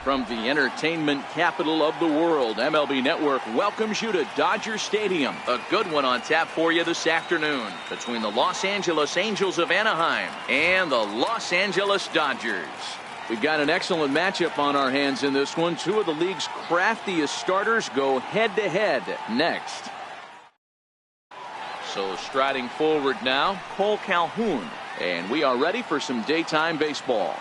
From the entertainment capital of the world, MLB Network welcomes you to Dodger Stadium. A good one on tap for you this afternoon between the Los Angeles Angels of Anaheim and the Los Angeles Dodgers. We've got an excellent matchup on our hands in this one. Two of the league's craftiest starters go head-to-head next. So striding forward now, Cole Calhoun. And we are ready for some daytime baseball.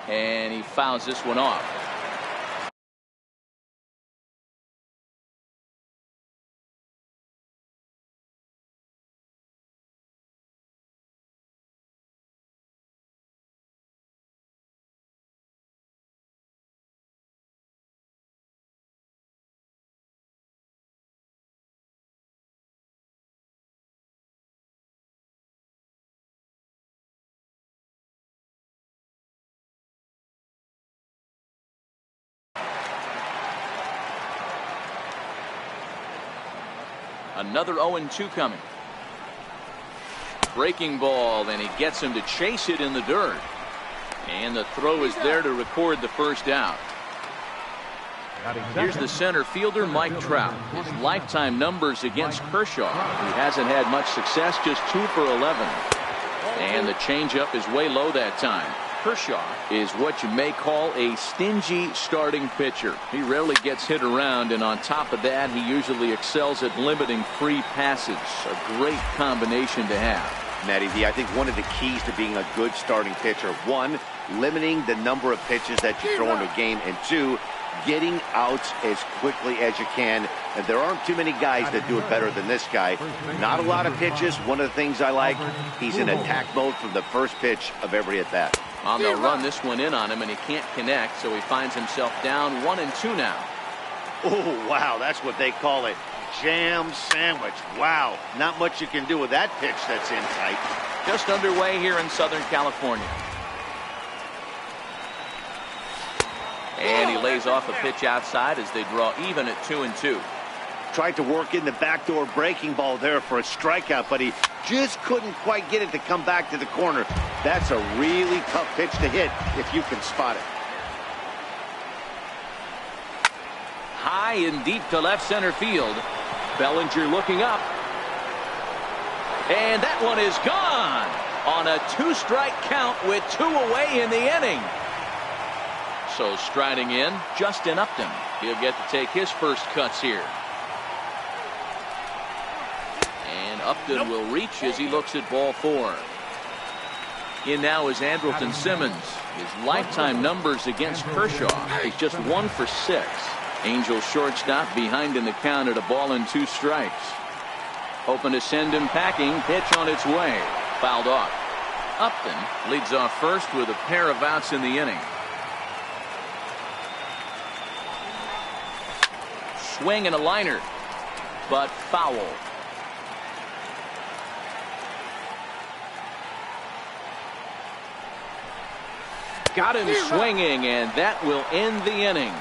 And he fouls this one off. Another 0-2 coming. Breaking ball, and he gets him to chase it in the dirt. And the throw is there to record the first out. Here's the center fielder, Mike Trout. His lifetime numbers against Kershaw. He hasn't had much success, just 2 for 11. And the changeup is way low that time. Kershaw is what you may call a stingy starting pitcher. He rarely gets hit around, and on top of that, he usually excels at limiting free passes. A great combination to have. Matty V, I think one of the keys to being a good starting pitcher, one, limiting the number of pitches that you throw into a game, and two, getting outs as quickly as you can. And there aren't too many guys that do it better than this guy. Not a lot of pitches. One of the things I like, he's in attack mode from the first pitch of every at-bat. They'll run this one in on him, and he can't connect, so he finds himself down 1-2 now. Oh, wow, that's what they call it. Jam sandwich. Wow, not much you can do with that pitch that's in tight. Just underway here in Southern California. And he lays off a pitch outside as they draw even at 2-2. Tried to work in the backdoor breaking ball there for a strikeout, but he just couldn't quite get it to come back to the corner. That's a really tough pitch to hit if you can spot it. High and deep to left center field. Bellinger looking up. And that one is gone on a 2-strike count with 2 away in the inning. So striding in, Justin Upton. He'll get to take his first cuts here. And Upton will reach as he looks at ball 4. In now is Andrelton Simmons. His lifetime numbers against Kershaw. He's just 1 for 6. Angels shortstop behind in the count at 1-2 strikes. Hoping to send him packing. Pitch on its way. Fouled off. Upton leads off first with a pair of outs in the inning. Swing and a liner, but foul. Got him swinging, and that will end the inning.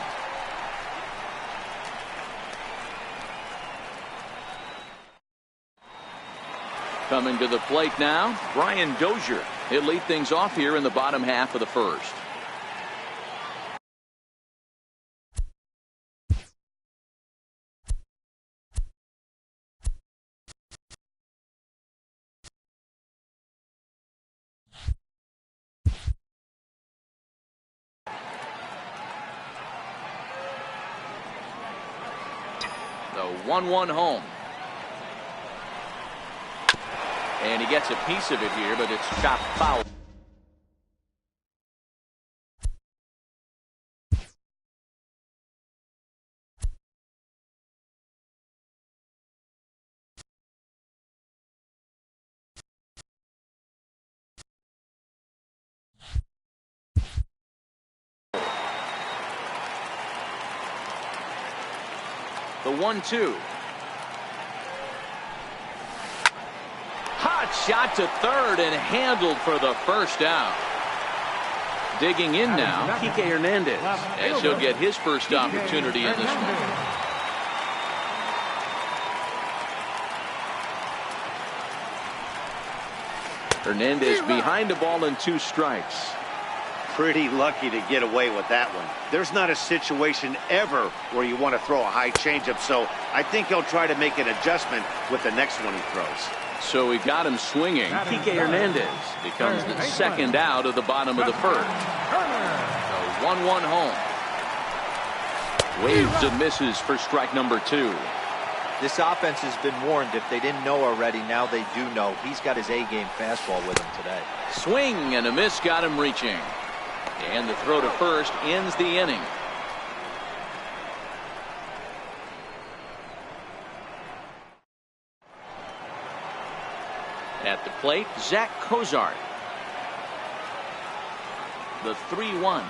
Coming to the plate now, Brian Dozier. He'll lead things off here in the bottom half of the first. The 1-1 home. And he gets a piece of it here, but it's chopped foul. The 1-2. Hot shot to third and handled for the first out. Digging in now, Kike Hernandez, as he'll get his first opportunity in this one. Hernandez behind the ball and 2 strikes. pretty lucky to get away with that one. There's not a situation ever where you want to throw a high changeup, so I think he'll try to make an adjustment with the next one he throws. So we got him swinging. Kike Hernandez becomes the second out of the bottom of the first. So 1-1 home. Waves and misses for strike number 2. This offense has been warned. If they didn't know already, now they do know. He's got his A-game fastball with him today. Swing and a miss got him reaching. And the throw to first ends the inning. At the plate, Zach Cozart. The 3-1.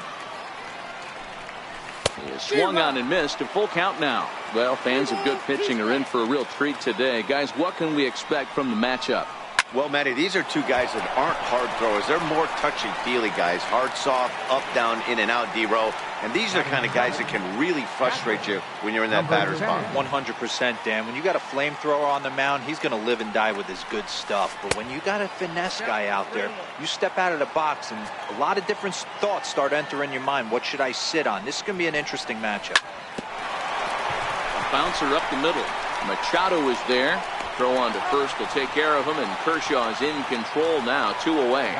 He is swung on and missed. A full count now. Well, fans of good pitching are in for a real treat today. Guys, what can we expect from the matchup? Well, Matty, these are two guys that aren't hard throwers. They're more touchy-feely guys. Hard, soft, up, down, in and out, D-row. And these are the kind of guys that can really frustrate you when you're in that batter's box. 100%, Dan. When you got a flamethrower on the mound, he's going to live and die with his good stuff. But when you got a finesse guy out there, you step out of the box and a lot of different thoughts start entering your mind. What should I sit on? This is going to be an interesting matchup. A bouncer up the middle. Machado is there. Throw on to first will take care of him, and Kershaw is in control now, 2 away.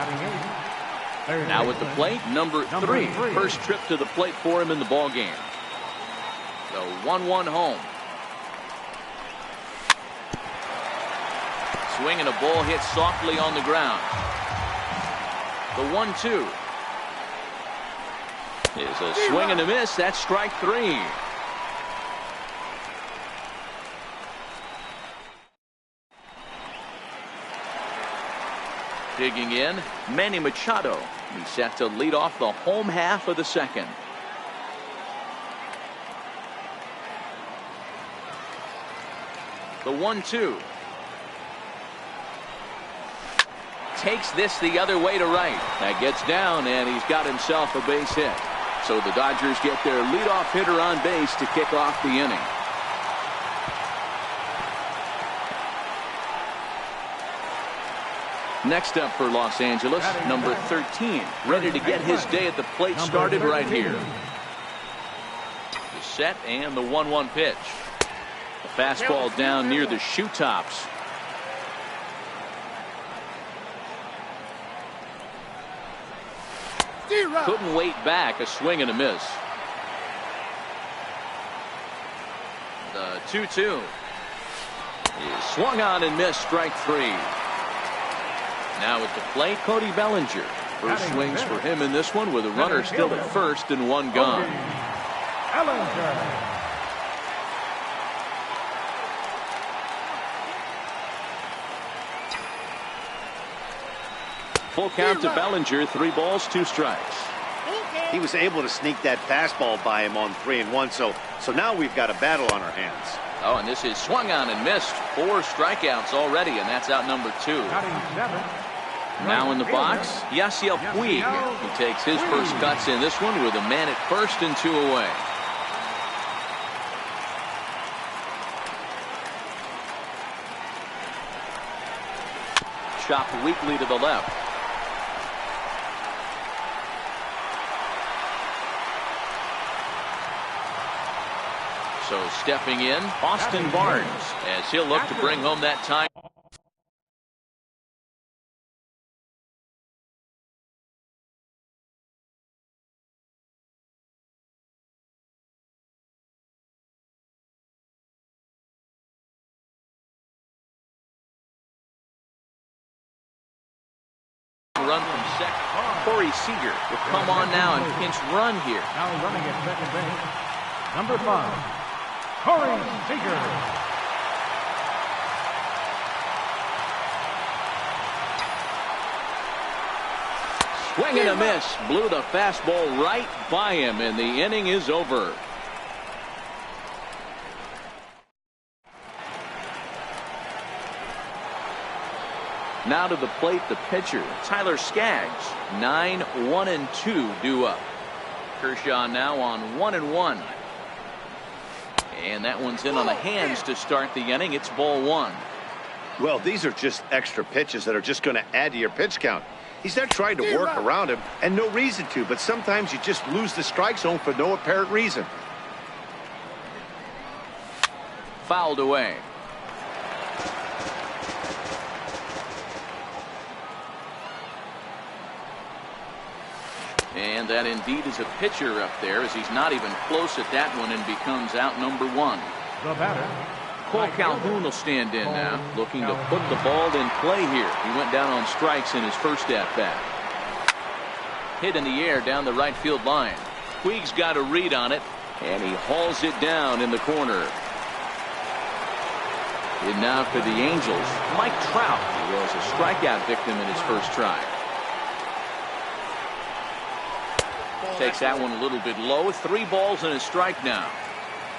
Now at the plate, number 3. First trip to the plate for him in the ball game. The 1-1 home. Swing and a ball hit softly on the ground. The 1-2 is a swing and a miss. That's strike 3. Digging in, Manny Machado. He's set to lead off the home half of the second. The 1-2. Takes this the other way to right. That gets down, and he's got himself a base hit. So the Dodgers get their leadoff hitter on base to kick off the inning. Next up for Los Angeles, number 13, ready to get his day at the plate started right here. The set and the 1-1 pitch. The fastball down near the shoe tops. Couldn't wait back. A swing and a miss. The 2-2 is swung on and missed. Strike 3. Now at the plate, Cody Bellinger. First swings for him in this one with a runner still at first and one gone. Full count to Bellinger, 3 balls, 2 strikes. He was able to sneak that fastball by him on 3-1, so now we've got a battle on our hands. Oh, and this is swung on and missed. 4 strikeouts already, and that's out number 2. Now in the box, Yasiel Puig. He takes his first cuts in this one with a man at first and 2 away. Chopped weakly to the left. So stepping in, Austin Barnes, as he'll look to bring home that time. Run from second. Corey Seager will come on now and pinch run here. Now running at second base, number 5, Corey Seager. Swing and a miss. Blew the fastball right by him, and the inning is over. Now to the plate, the pitcher, Tyler Skaggs. 9-1-2 due up. Kershaw now on 1-1. And that one's in on the hands to start the inning. It's ball 1. Well, these are just extra pitches that are just going to add to your pitch count. He's not trying to work around him, and no reason to, but sometimes you just lose the strike zone for no apparent reason. Fouled away. And that indeed is a pitcher up there, as he's not even close at that one and becomes out number one. The batter, Cole Calhoun will stand in now, looking to put the ball in play here. He went down on strikes in his first at-bat. Hit in the air down the right field line. Puig's got a read on it, and he hauls it down in the corner. And now for the Angels, Mike Trout, who was a strikeout victim in his first try. Takes that one a little bit low. 3 balls and a strike now.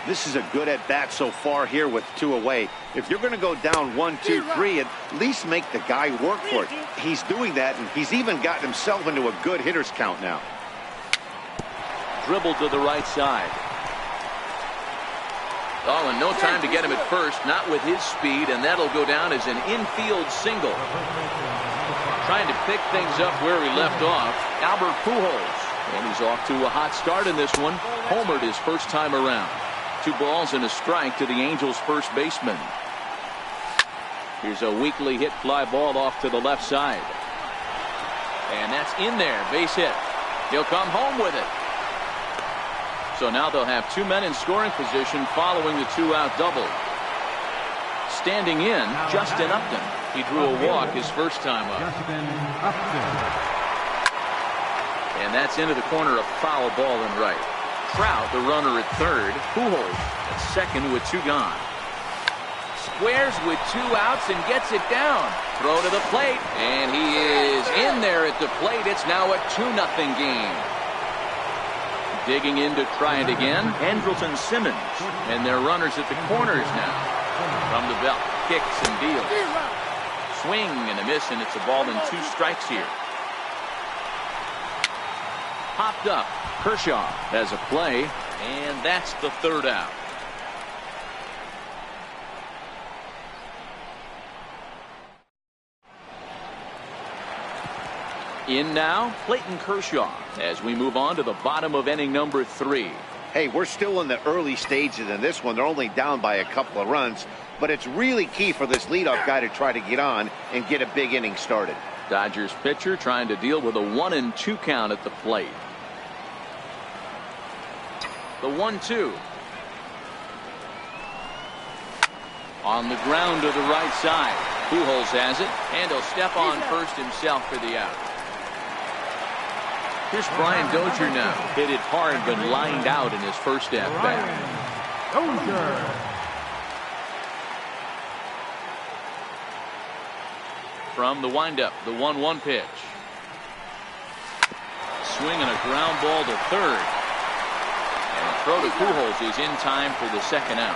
This is a good at-bat so far here with 2 away. If you're going to go down 1, 2, 3, at least make the guy work for it. He's doing that, and he's even gotten himself into a good hitter's count now. Dribbled to the right side. Oh, and no time to get him at first, not with his speed, and that'll go down as an infield single. Trying to pick things up where he left off, Albert Pujols. And he's off to a hot start in this one. Homered his first time around. 2 balls and a strike to the Angels' first baseman. Here's a weakly hit fly ball off to the left side. And that's in there. Base hit. He'll come home with it. So now they'll have 2 men in scoring position following the 2-out double. Standing in, Justin Upton. He drew a walk his first time up. Justin Upton. And that's into the corner, a foul ball and right. Trout, the runner at third. Pujols at second with 2 gone. Squares with 2 outs and gets it down. Throw to the plate, and he is in there at the plate. It's now a 2-0 game. Digging in to try it again, Andrelton Simmons. And they're runners at the corners now. From the belt, kicks and deals. Swing and a miss, and it's a ball and 2 strikes here. Popped up. Kershaw has a play, and that's the 3rd out. In now, Clayton Kershaw, as we move on to the bottom of inning number 3. Hey, we're still in the early stages in this one. They're only down by a couple of runs, but it's really key for this leadoff guy to try to get on and get a big inning started. Dodgers pitcher trying to deal with a 1-2 count at the plate. The 1-2. On the ground to the right side. Pujols has it, and he'll step on first himself for the out. Here's Brian Dozier now. Hit it hard, but lined out in his first at-bat. Dozier. From the windup, the 1-1 pitch. Swinging a ground ball to third. And a throw to Pujols is in time for the 2nd out.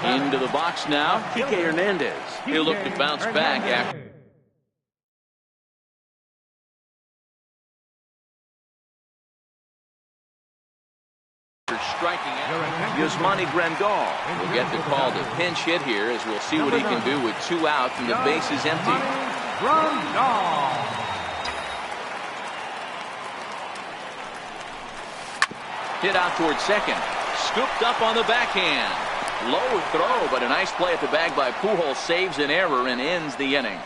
Into the box now, Kike Hernandez. He'll look to bounce back after. Striking out. Yasmani Grandal will get the call to pinch hit here, as we'll see what he can do with 2 outs and the base is empty. Grandal. Hit out towards second. Scooped up on the backhand. Low throw, but a nice play at the bag by Pujols. Saves an error and ends the inning.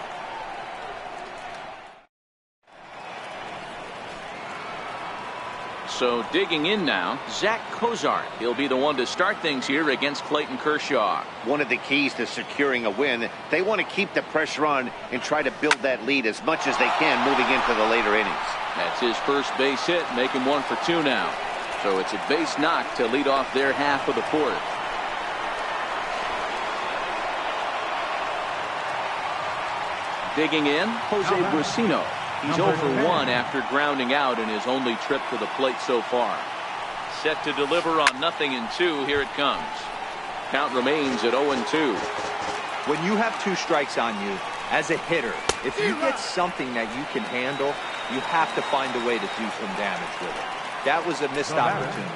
So digging in now, Zach Cozart. He'll be the one to start things here against Clayton Kershaw. One of the keys to securing a win, they want to keep the pressure on and try to build that lead as much as they can moving into the later innings. That's his first base hit, making 1 for 2 now. So it's a base knock to lead off their half of the 4th. Digging in, Jose Brusino. He's 0 for 1 after grounding out in his only trip to the plate so far. Set to deliver on 0-2. Here it comes. Count remains at 0-2. When you have 2 strikes on you, as a hitter, if you get something that you can handle, you have to find a way to do some damage with it. That was a missed opportunity.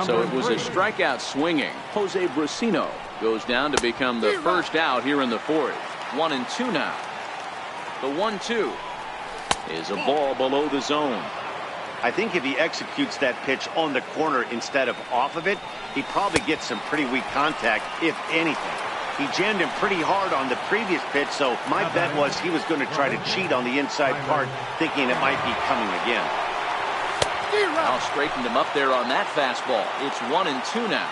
So it was a strikeout swinging Jose Brusino. Goes down to become the first out here in the fourth. 1-2 now. The 1-2 is a ball below the zone. I think if he executes that pitch on the corner instead of off of it, he probably gets some pretty weak contact, if anything. He jammed him pretty hard on the previous pitch, so my bet was he was going to try to cheat on the inside part, thinking it might be coming again. Now straightened him up there on that fastball. It's 1-2 now.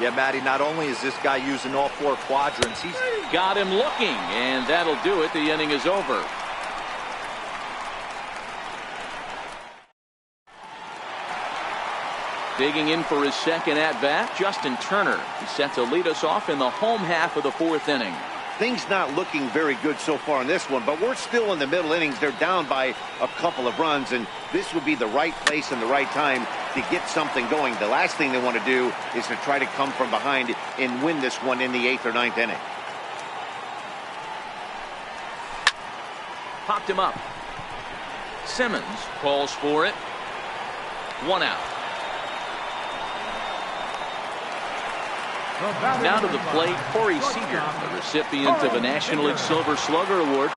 Yeah, Matty, not only is this guy using all four quadrants, he's got him looking, and that'll do it. The inning is over. Digging in for his second at-bat, Justin Turner. He's set to lead us off in the home half of the fourth inning. Things not looking very good so far in this one, but we're still in the middle innings. They're down by a couple of runs, and this would be the right place and the right time to get something going. The last thing they want to do is to try to come from behind and win this one in the 8th or 9th inning. Popped him up. Simmons calls for it. 1 out. Now to the plate, Corey Seager, the recipient of a National League Silver Slugger Award.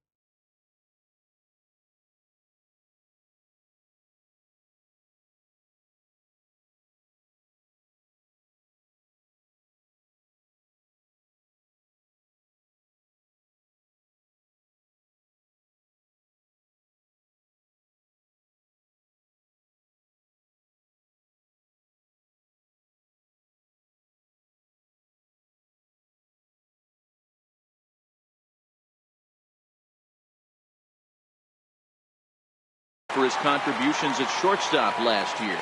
For his contributions at shortstop last year.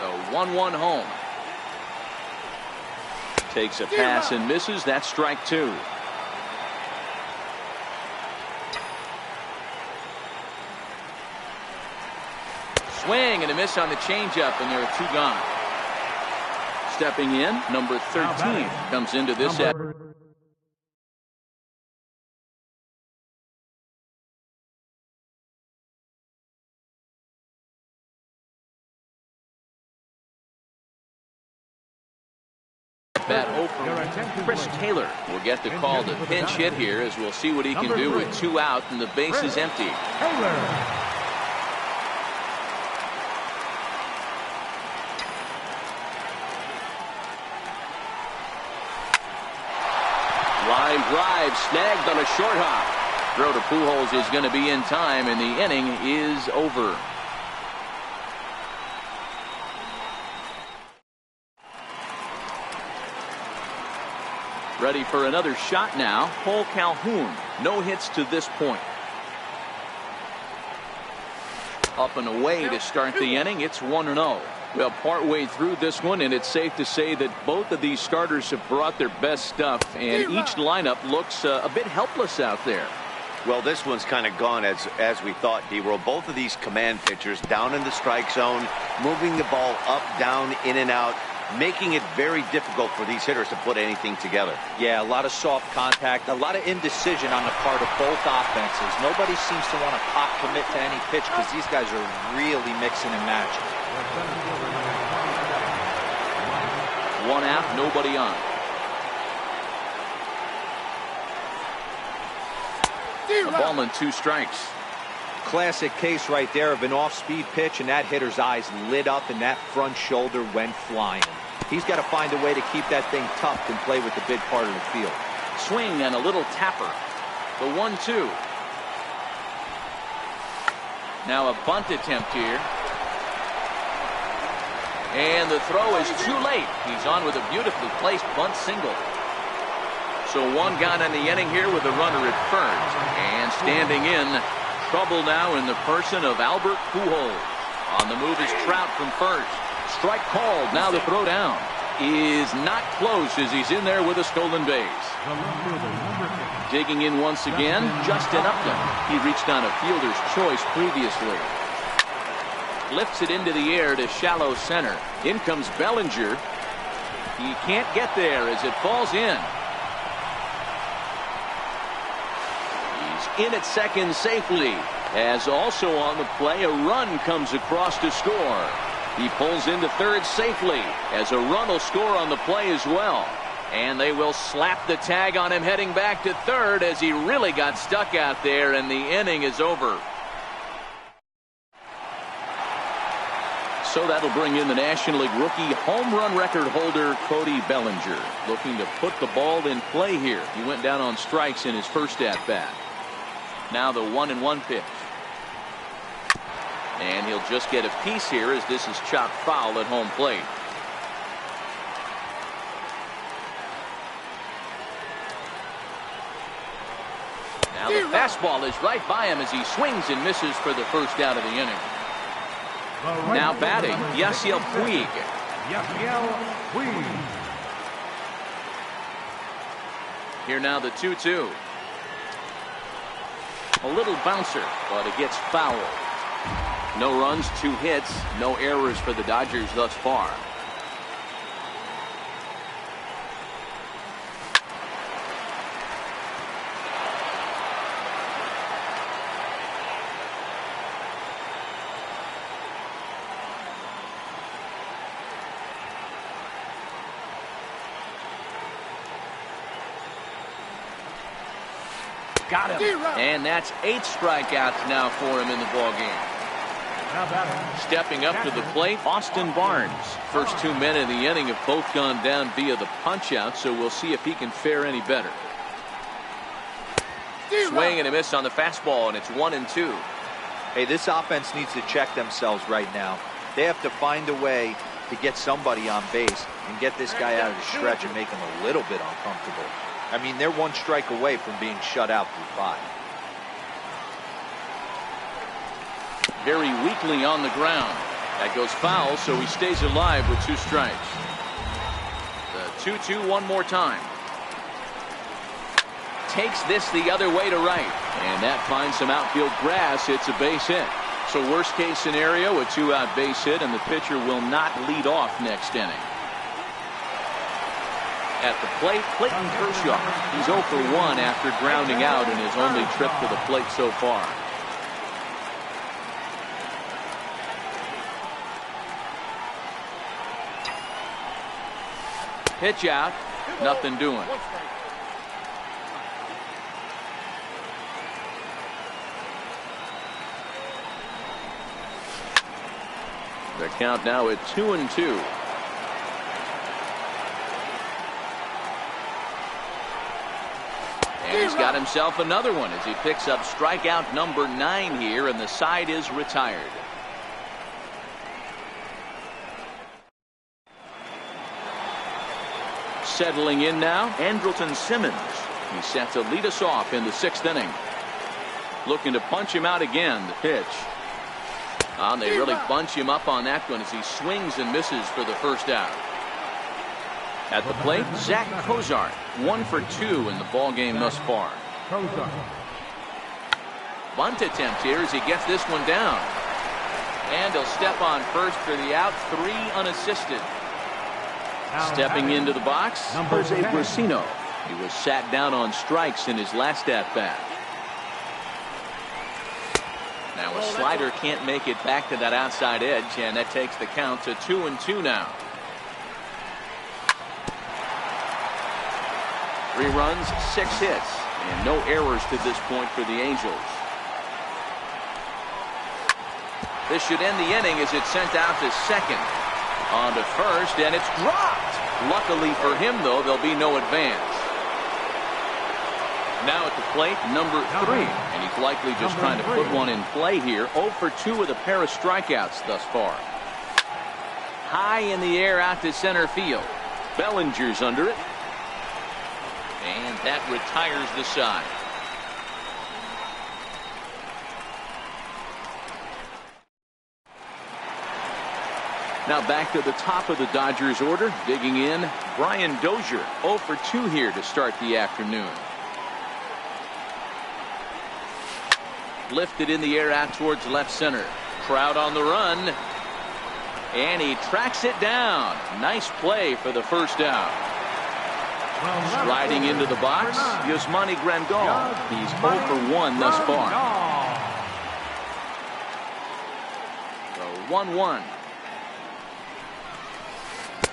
The 1-1 home. Takes a pass and misses. That's strike 2. Swing and a miss on the changeup, and there are 2 gone. Stepping in, number 13 comes into this at bat over. Chris Taylor will get the call to pinch hit here, as we'll see what he can do with 2 out and the base is empty. Line drive snagged on a short hop. Throw to Pujols is going to be in time, and the inning is over. Ready for another shot now. Cole Calhoun. No hits to this point. Up and away to start the inning. It's 1-0. Well, partway through this one, and it's safe to say that both of these starters have brought their best stuff, and each lineup looks a bit helpless out there. Well, this one's kind of gone as we thought, D-Roll. Both of these command pitchers down in the strike zone, moving the ball up, down, in and out, making it very difficult for these hitters to put anything together. Yeah, a lot of soft contact, a lot of indecision on the part of both offenses. Nobody seems to want to pop commit to any pitch because these guys are really mixing and matching. 1 out, nobody on. A ball and 2 strikes. Classic case right there of an off-speed pitch, and that hitter's eyes lit up and that front shoulder went flying. He's got to find a way to keep that thing tucked and play with the big part of the field. Swing and a little tapper. The 1-2. Now a bunt attempt here. And the throw is too late. He's on with a beautifully placed bunt single. So 1 gone in the inning here with a runner at first. And standing in, trouble now in the person of Albert Pujols. On the move is Trout from first. Strike called. Now the throw down is not close as he's in there with a stolen base. Digging in once again, Justin Upton. He reached on a fielder's choice previously. Lifts it into the air to shallow center. In comes Bellinger. He can't get there as it falls in. He's in at second safely, as also on the play a run comes across to score. He pulls into third safely as a run will score on the play as well. And they will slap the tag on him heading back to third as he really got stuck out there, and the inning is over. So that'll bring in the National League rookie home run record holder Cody Bellinger, looking to put the ball in play here. He went down on strikes in his first at bat. Now the 1-1 pitch. And he'll just get a piece here as this is chopped foul at home plate. Now the fastball is right by him as he swings and misses for the first out of the inning. Now batting, Yasiel Puig. Here now the 2-2. A little bouncer, but it gets fouled. No runs, 2 hits, no errors for the Dodgers thus far. Got him. And that's 8 strikeouts now for him in the ball game. Stepping up to the plate, Austin Barnes. First 2 men in the inning have both gone down via the punch out, so we'll see if he can fare any better. Swing and a miss on the fastball, and it's 1-2. Hey, this offense needs to check themselves right now. They have to find a way to get somebody on base and get this guy out of the stretch and make him a little bit uncomfortable. I mean, they're 1 strike away from being shut out through 5. Very weakly on the ground. That goes foul, so he stays alive with 2 strikes. The 2-2 one more time. Takes this the other way to right. And that finds some outfield grass. It's a base hit. So worst case scenario, a 2-out base hit, and the pitcher will not lead off next inning. At the plate, Clayton Kershaw. He's 0 for 1 after grounding out in his only trip to the plate so far. Pitch out, nothing doing. The count now at 2-2. And he's got himself another one as he picks up strikeout number 9 here, and the side is retired. Settling in now, Andrelton Simmons. He's set to lead us off in the 6th inning. Looking to punch him out again. The pitch. And they really bunch him up on that one as he swings and misses for the first out. At the plate, Zach Cozart, 1 for 2 in the ball game thus far. Bunt attempt here as he gets this one down. And he'll step on first for the out, 3 unassisted. Stepping into the box, Jose Brusino. He was sat down on strikes in his last at bat. Now a slider can't make it back to that outside edge, and that takes the count to 2-2 now. 3 runs, 6 hits, and no errors to this point for the Angels. This should end the inning as it's sent out to second. On to first, and it's dropped. Luckily for him, though, there'll be no advance. Now at the plate, number 3, and he's likely just trying to put one in play here. 0 for 2 with a pair of strikeouts thus far. High in the air out to center field. Bellinger's under it. And that retires the side. Now back to the top of the Dodgers order. Digging in, Brian Dozier. 0 for 2 here to start the afternoon. Lifted in the air out towards left center. Crowd on the run. And he tracks it down. Nice play for the first out. Striding into the box, Yasmani Grandal. He's 0 for 1 thus far. So 1-1.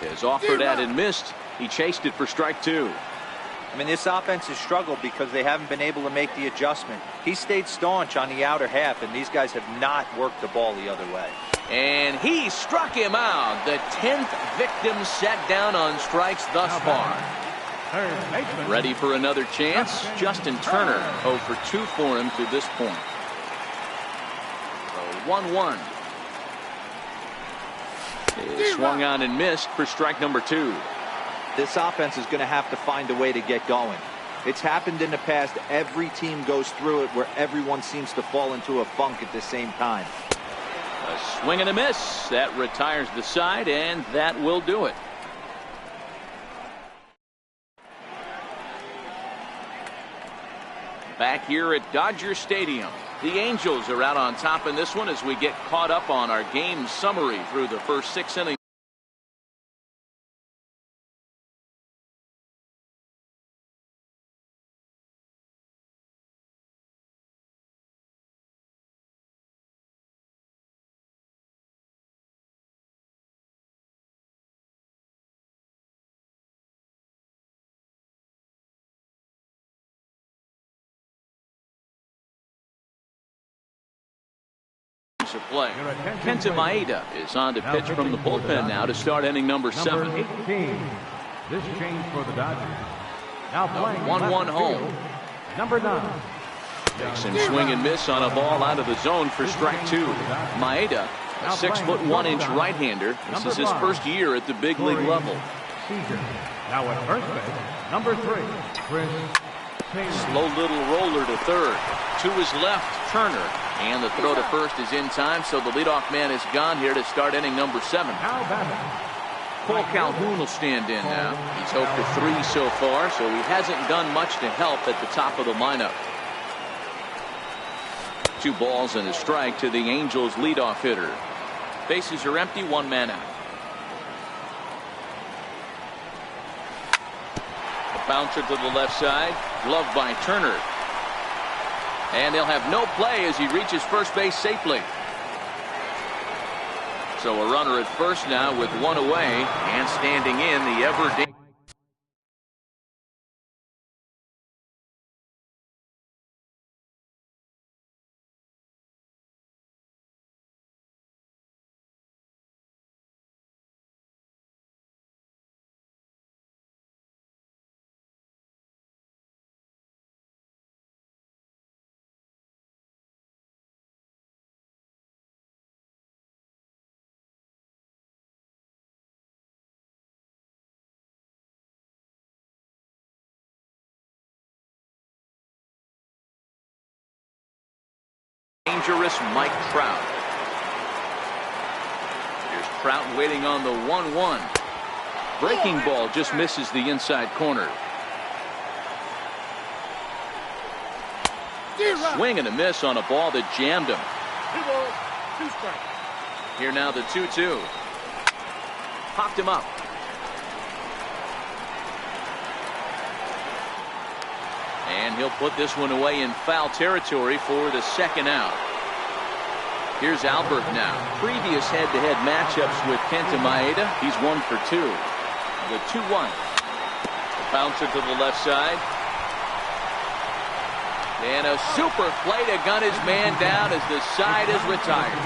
Is offered at and missed. He chased it for strike 2. I mean, this offense has struggled because they haven't been able to make the adjustment. He stayed staunch on the outer half, and these guys have not worked the ball the other way. And he struck him out. The 10th victim set down on strikes thus far. Ready for another chance? Justin Turner 0 for 2 for him to this point. So 1-1. Is swung on and missed for strike number 2. This offense is going to have to find a way to get going. It's happened in the past. Every team goes through it where everyone seems to fall into a funk at the same time. A swing and a miss. That retires the side, and that will do it. Back here at Dodger Stadium, the Angels are out on top in this one as we get caught up on our game summary through the first 6 innings. Play. Kenta Maeda is on to pitch from the bullpen now to start inning number 7. Number 18. This change for the Dodgers. Now playing 1-1 home. Number 9. Takes and swing and miss on a ball out of the zone for strike 2. Maeda, a 6'1" right-hander. This is his first year at the big league level. Now at first base, number 3, Chris Taylor. Slow little roller to third. To his left, Turner. And the throw to first is in time, so the leadoff man is gone here to start inning number 7. Cole Calhoun will stand in now. He's 0 for 3 so far, so he hasn't done much to help at the top of the lineup. 2 balls and a strike to the Angels leadoff hitter. Bases are empty, 1 man out. A bouncer to the left side, gloved by Turner. And they'll have no play as he reaches first base safely. So a runner at first now with 1 away, and standing in the ever dangerous Mike Trout. Here's Trout waiting on the 1-1. Breaking ball just misses the inside corner. Swing and a miss on a ball that jammed him. Here now the 2-2. Popped him up. And he'll put this one away in foul territory for the second out. Here's Albert now. Previous head-to-head matchups with Kenta Maeda. He's 1 for 2. The 2-1. The bouncer to the left side. And a super play to gun his man down as the side is retired.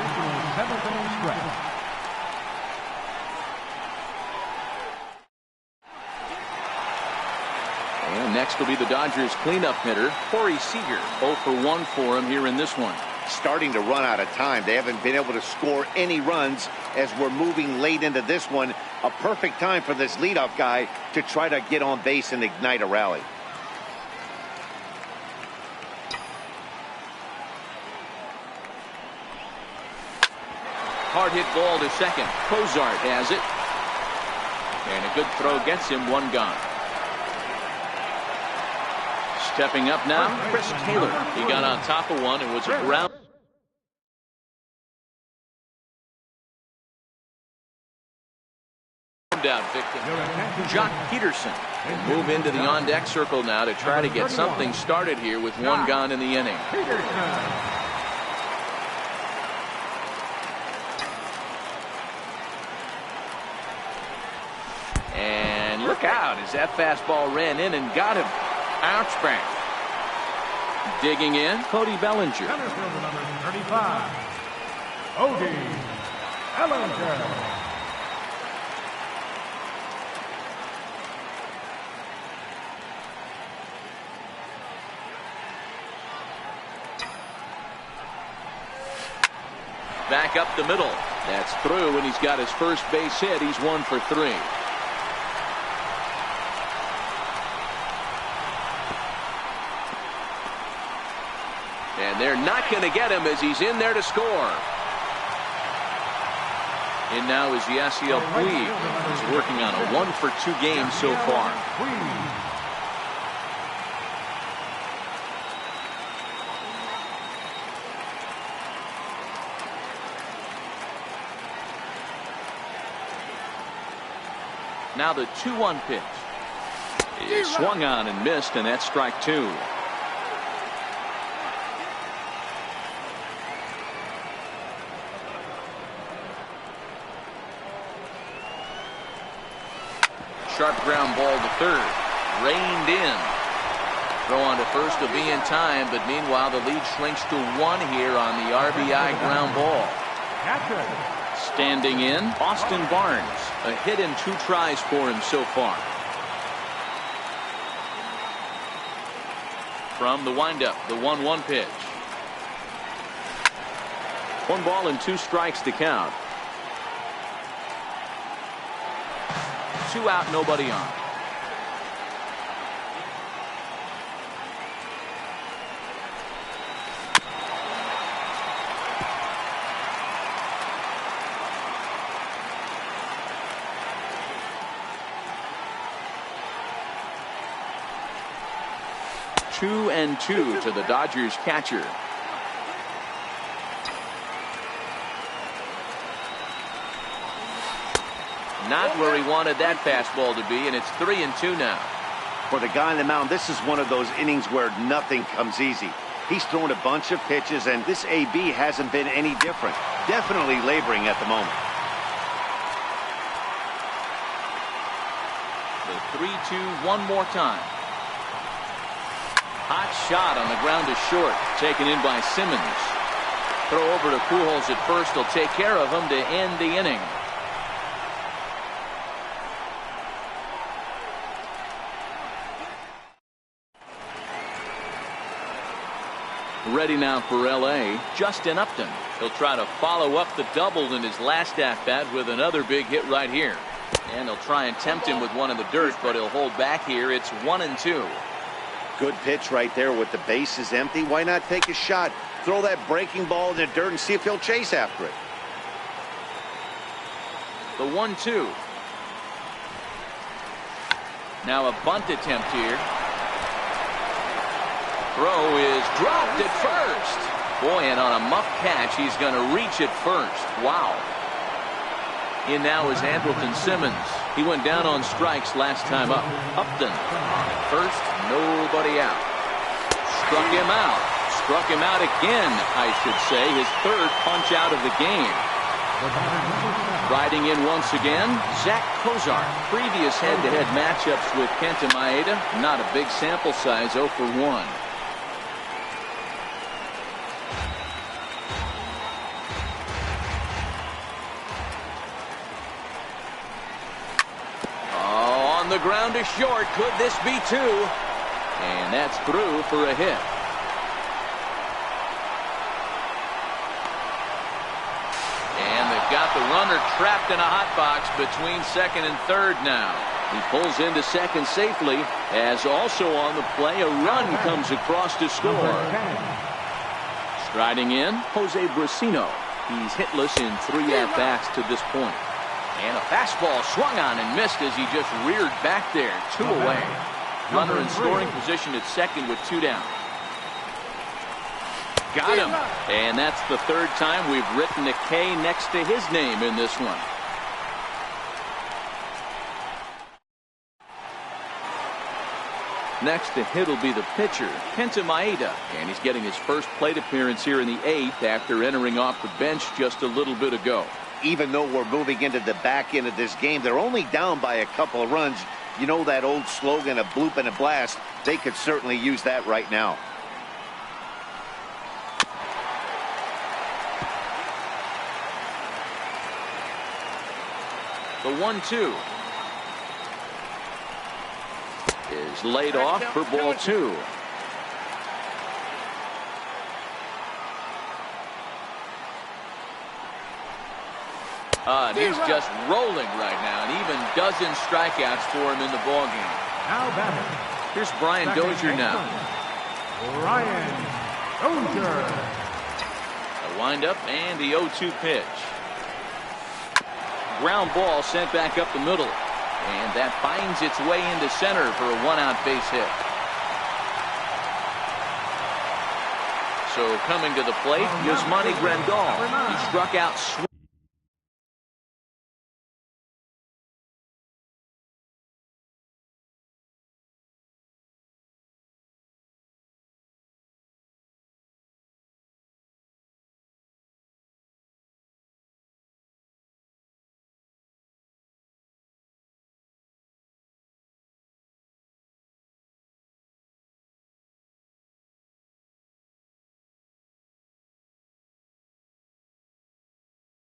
And next will be the Dodgers cleanup hitter, Corey Seager. 0 for 1 for him here in this one. Starting to run out of time. They haven't been able to score any runs as we're moving late into this one. A perfect time for this leadoff guy to try to get on base and ignite a rally. Hard hit ball to second. Cozart has it. And a good throw gets him 1 gone. Stepping up now, Chris Taylor. He got on top of one and was a ground. Down victim. Jock Peterson will move into the on-deck circle now to try to get something started here with 1 gone in the inning. as that fastball ran in and got him. Ouch bang. Digging in, Cody Bellinger. Center fielder number 35, Cody Bellinger. Back up the middle. That's through, and he's got his first base hit. He's 1 for 3. And they're not going to get him as he's in there to score. And now is Yasiel Puig. He's working on a 1 for 2 game so far. Now the 2-1 pitch. He swung on and missed, and that's strike 2. Sharp ground ball to third. Reined in. Throw on to first will be in time, but meanwhile the lead shrinks to 1 here on the RBI ground ball. Standing in, Austin Barnes. A hit and 2 tries for him so far. From the windup, the 1-1 pitch. 1 ball and 2 strikes to count. 2 out, nobody on. Two and 2 to the Dodgers catcher. Not where he wanted that fastball to be, and it's 3 and 2 now. For the guy on the mound, this is one of those innings where nothing comes easy. He's thrown a bunch of pitches, and this AB hasn't been any different. Definitely laboring at the moment. The 3-2 one more time. Hot shot on the ground to short, taken in by Simmons. Throw over to Pujols at first. He'll take care of him to end the inning. Ready now for LA, Justin Upton. He'll try to follow up the double in his last at-bat with another big hit right here. And he'll try and tempt him with one in the dirt, but he'll hold back here. It's 1 and 2. Good pitch right there with the bases empty. Why not take a shot? Throw that breaking ball in the dirt and see if he'll chase after it. The 1-2. Now a bunt attempt here. Throw is dropped at first. Boy, and on a muff catch, he's going to reach at first. Wow. In now is Andrelton Simmons. He went down on strikes last time up. Upton on at first, nobody out. Struck him out. Struck him out again, I should say. His 3rd punch out of the game. Riding in once again, Zach Kozar. Previous head-to-head matchups with Kenta Maeda. Not a big sample size, 0 for 1. The ground is short. Could this be 2? And that's through for a hit. And they've got the runner trapped in a hot box between 2nd and 3rd now. He pulls into 2nd safely, as also on the play a run comes across to score. Striding in, Jose Brasino. He's hitless in 3 at-bats to this point. And a fastball swung on and missed as he just reared back there. 2 away. Runner in scoring position at 2nd with 2 down. Got him. And that's the 3rd time we've written a K next to his name in this one. Next to hit will be the pitcher, Kenta Maeda. And he's getting his first plate appearance here in the 8th after entering off the bench just a little bit ago. Even though we're moving into the back end of this game, they're only down by a couple of runs. You know that old slogan, a bloop and a blast? They could certainly use that right now. The 1-2 is laid off for ball 2. And he's just rolling right now, and even dozen strikeouts for him in the ballgame. Now batting. Here's Brian Dozier now. Brian Dozier. A windup and the 0-2 pitch. Ground ball sent back up the middle, and that finds its way into center for a 1-out base hit. So coming to the plate, Yasmani Grandal. He struck out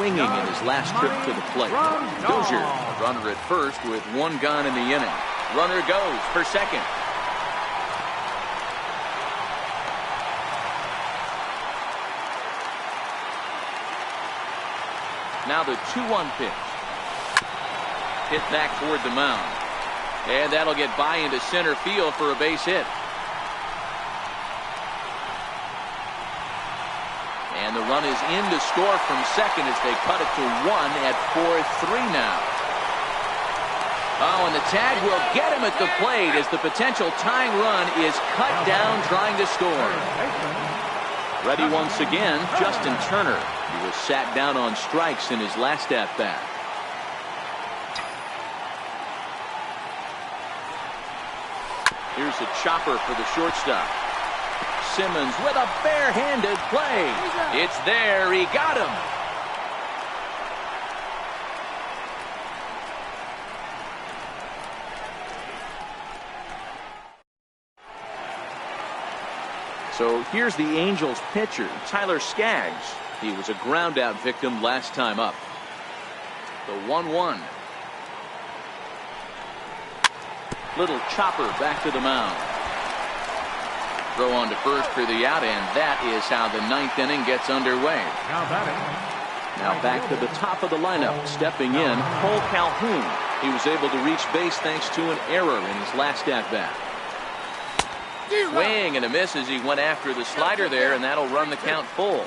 swinging in his last trip to the plate. Dozier, a runner at first with 1 gone in the inning. Runner goes for second. Now the 2-1 pitch. Hit back toward the mound. And that'll get by into center field for a base hit. And the run is in to score from second as they cut it to 1 at 4-3 now. Oh, and the tag will get him at the plate as the potential tying run is cut down trying to score. Ready once again, Justin Turner. He was sat down on strikes in his last at-bat. Here's a chopper for the shortstop. Simmons with a barehanded play. It's there. He got him. So here's the Angels pitcher, Tyler Skaggs. He was a ground-out victim last time up. The 1-1. Little chopper back to the mound. Throw on to first for the out, and that is how the 9th inning gets underway. Now back to the top of the lineup. Stepping in, Cole Calhoun. He was able to reach base thanks to an error in his last at-bat. Swing and a miss as he went after the slider there, and that'll run the count full.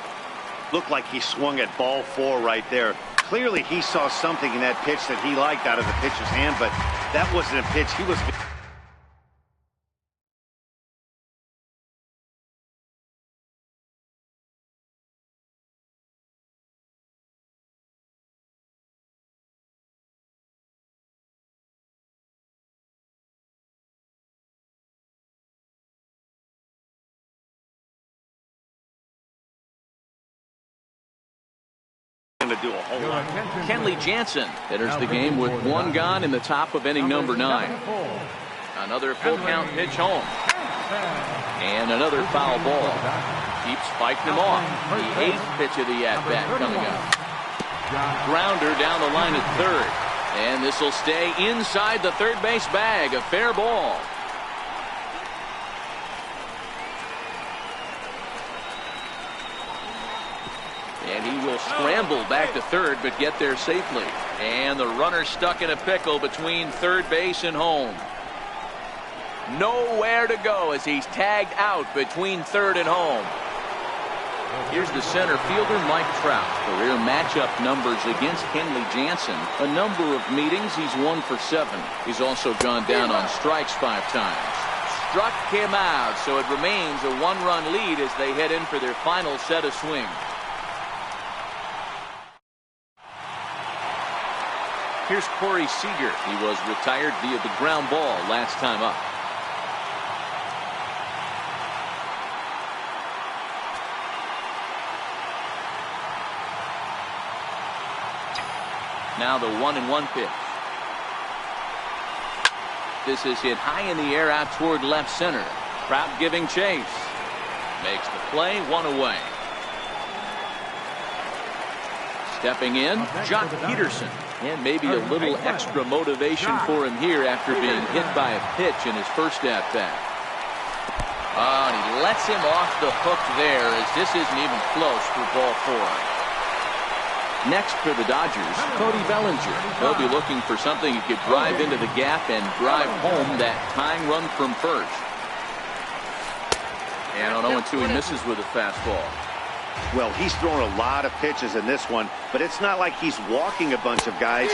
Looked like he swung at ball 4 right there. Clearly he saw something in that pitch that he liked out of the pitcher's hand, but that wasn't a pitch he was... to do a whole lot. Kenley Jansen enters the game with 1 gone in the top of inning number 9. Another full count pitch home. And another foul ball. Keeps fighting him off. The 8th pitch of the at-bat coming up. Grounder down the line at third. And this will stay inside the third base bag. A fair ball. And he will scramble back to third, but get there safely. And the runner stuck in a pickle between third base and home. Nowhere to go as he's tagged out between third and home. Here's the center fielder, Mike Trout. Career matchup numbers against Kenley Jansen. A number of meetings, he's 1 for 7. He's also gone down on strikes 5 times. Struck him out, so it remains a 1-run lead as they head in for their final set of swings. Here's Corey Seager. He was retired via the ground ball last time up. Now the 1-1 pitch. This is hit high in the air out toward left center. Trout giving chase. Makes the play, 1 away. Stepping in, Jock Peterson. And maybe a little extra motivation for him here after being hit by a pitch in his first at-bat. Oh, and he lets him off the hook there as this isn't even close for ball 4. Next for the Dodgers, Cody Bellinger. He'll be looking for something he could drive into the gap and drive home that tying run from first. And on 0-2, he misses with a fastball. Well, he's thrown a lot of pitches in this one, but it's not like he's walking a bunch of guys.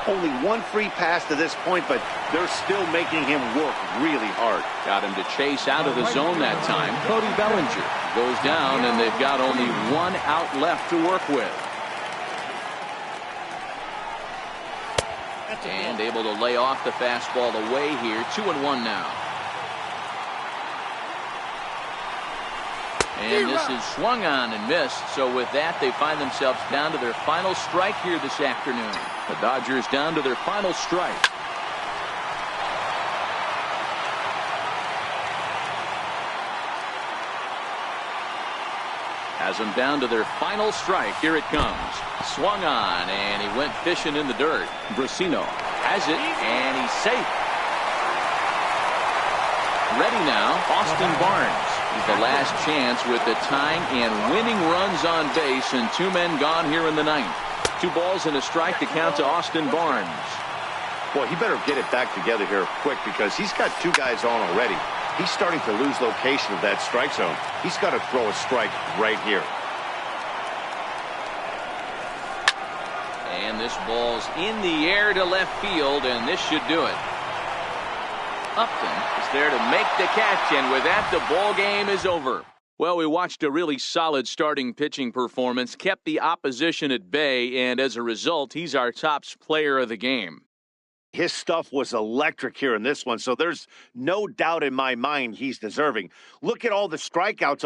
Only one free pass to this point, but they're still making him work really hard. Got him to chase out of the zone that time. Cody Bellinger goes down, and they've got only 1 out left to work with. And able to lay off the fastball away here. 2-1 now. And this is swung on and missed. So with that, they find themselves down to their final strike here this afternoon. The Dodgers down to their final strike. Has them down to their final strike. Here it comes. Swung on, and he went fishing in the dirt. Brasino has it, and he's safe. Ready now, Austin Barnes. He's the last chance with the tying and winning runs on base, and 2 men gone here in the 9th. 2 balls and a strike to count to Austin Barnes. Boy, he better get it back together here quick because he's got 2 guys on already. He's starting to lose location of that strike zone. He's got to throw a strike right here. And this ball's in the air to left field, and this should do it. Upton is there to make the catch, and with that, the ball game is over. Well, we watched a really solid starting pitching performance, kept the opposition at bay, and as a result, he's our top player of the game. His stuff was electric here in this one, so there's no doubt in my mind he's deserving. Look at all the strikeouts